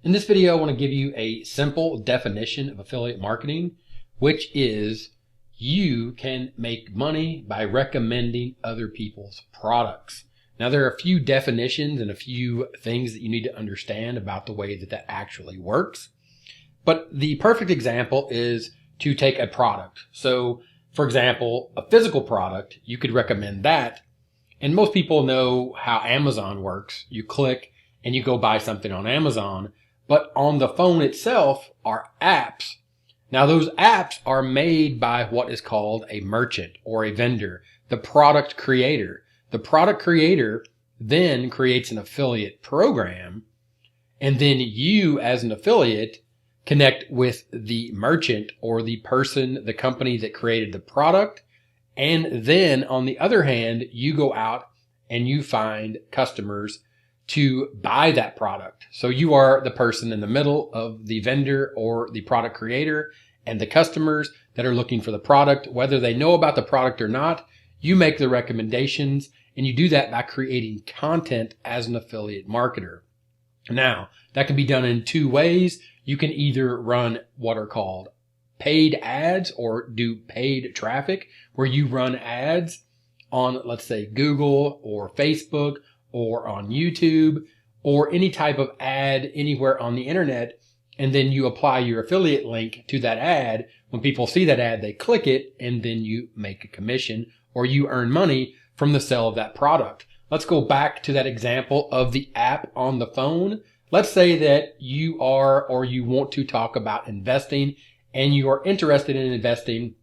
In this video, I want to give you a simple definition of affiliate marketing, which is you can make money by recommending other people's products. Now, there are a few definitions and a few things that you need to understand about the way that that actually works. But the perfect example is to take a product. So, for example, a physical product, you could recommend that. And most people know how Amazon works. You click and you go buy something on Amazon. But on the phone itself are apps. Now, those apps are made by what is called a merchant or a vendor, the product creator. The product creator then creates an affiliate program, and then you as an affiliate connect with the merchant or the person, the company that created the product. And then on the other hand, you go out and you find customers to buy that product. So you are the person in the middle of the vendor or the product creator and the customers that are looking for the product. Whether they know about the product or not, you make the recommendations, and you do that by creating content as an affiliate marketer. Now, that can be done in two ways. You can either run what are called paid ads or do paid traffic, where you run ads on, let's say, Google or Facebook or on YouTube or any type of ad anywhere on the internet. And then you apply your affiliate link to that ad. When people see that ad, they click it, and then you make a commission or you earn money from the sale of that product. Let's go back to that example of the app on the phone. Let's say that you are, or you want to talk about investing and you are interested in investing.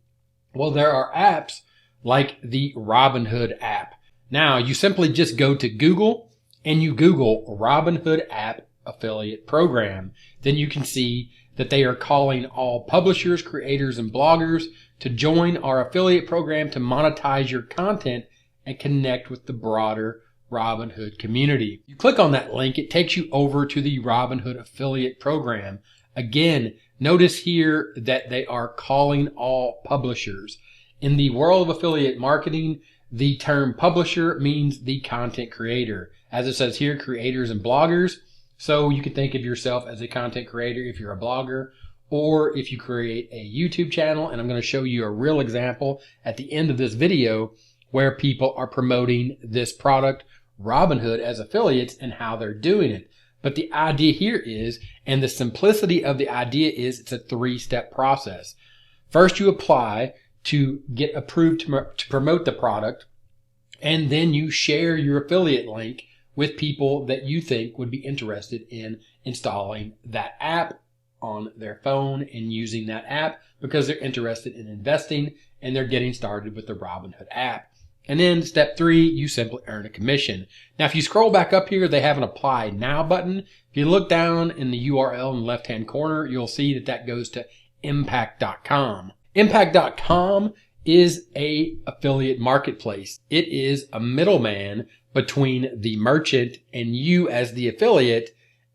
Well, there are apps like the Robinhood app. Now, you simply just go to Google and you Google Robinhood app affiliate program. Then you can see that they are calling all publishers, creators, and bloggers to join our affiliate program to monetize your content and connect with the broader Robinhood community. You click on that link, it takes you over to the Robinhood affiliate program. Again, notice here that they are calling all publishers. In the world of affiliate marketing, the term publisher means the content creator. As it says here, creators and bloggers. So you can think of yourself as a content creator if you're a blogger, or if you create a YouTube channel. And I'm going to show you a real example at the end of this video where people are promoting this product, Robinhood, as affiliates and how they're doing it. But the idea here is, and the simplicity of the idea is, it's a three-step process. First, you apply to get approved to promote the product, and then you share your affiliate link with people that you think would be interested in installing that app on their phone and using that app because they're interested in investing and they're getting started with the Robinhood app. And then step 3, you simply earn a commission. Now, if you scroll back up here, they have an apply now button. If you look down in the URL in the left-hand corner, you'll see that that goes to impact.com. Impact.com is a affiliate marketplace. It is a middleman between the merchant and you as the affiliate,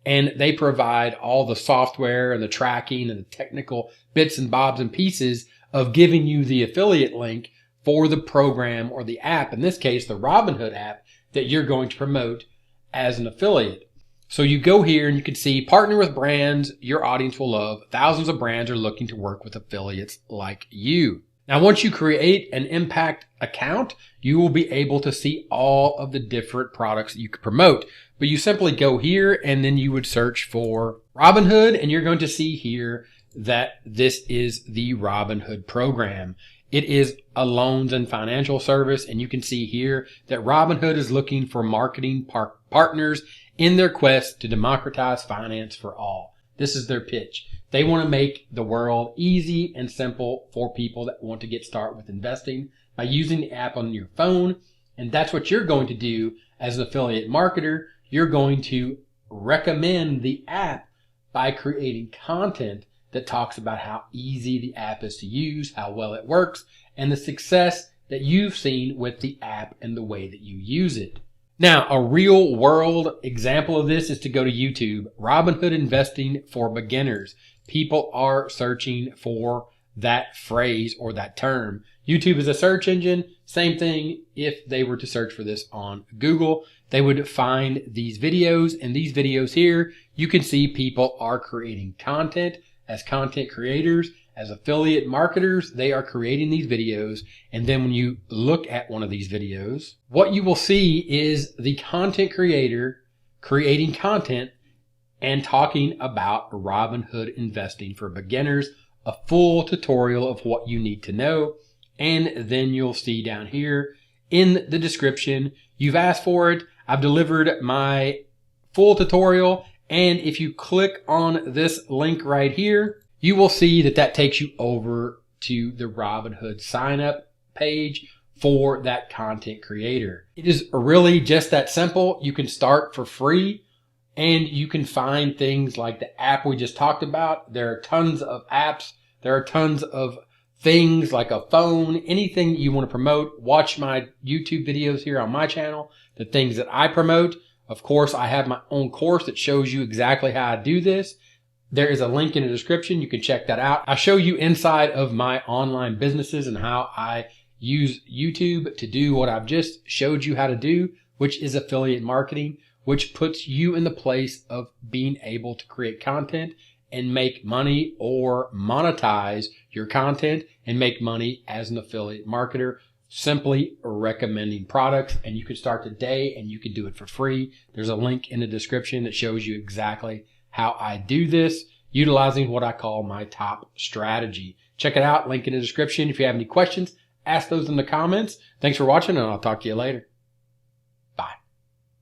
and they provide all the software and the tracking and the technical bits and bobs and pieces of giving you the affiliate link for the program or the app, in this case, the Robinhood app that you're going to promote as an affiliate. So you go here and you can see partner with brands your audience will love. Thousands of brands are looking to work with affiliates like you. Now, once you create an Impact account, you will be able to see all of the different products that you could promote. But you simply go here and then you would search for Robinhood, and you're going to see here that this is the Robinhood program. It is a loans and financial service, and you can see here that Robinhood is looking for marketing partners in their quest to democratize finance for all. This is their pitch. They want to make the world easy and simple for people that want to get started with investing by using the app on your phone. And that's what you're going to do as an affiliate marketer. You're going to recommend the app by creating content that talks about how easy the app is to use, how well it works, and the success that you've seen with the app and the way that you use it. Now, a real world example of this is to go to YouTube, Robinhood Investing for Beginners. People are searching for that phrase or that term. YouTube is a search engine. Same thing if they were to search for this on Google. they would find these videos, and these videos here, you can see people are creating content as content creators, as affiliate marketers. They are creating these videos. And then when you look at one of these videos, what you will see is the content creator creating content and talking about Robinhood investing for beginners, a full tutorial of what you need to know. And then you'll see down here in the description, you've asked for it. I've delivered my full tutorial. And if you click on this link right here, you will see that that takes you over to the Robinhood sign up page for that content creator. It is really just that simple. You can start for free and you can find things like the app we just talked about. There are tons of apps. There are tons of things like a phone, anything you want to promote. Watch my YouTube videos here on my channel, the things that I promote. Of course, I have my own course that shows you exactly how I do this. There is a link in the description. You can check that out. I show you inside of my online businesses and how I use YouTube to do what I've just showed you how to do, which is affiliate marketing, which puts you in the place of being able to create content and make money or monetize your content and make money as an affiliate marketer, simply recommending products. And you can start today and you can do it for free. There's a link in the description that shows you exactly how I do this, utilizing what I call my top strategy. Check it out, link in the description. If you have any questions, ask those in the comments. Thanks for watching, and I'll talk to you later.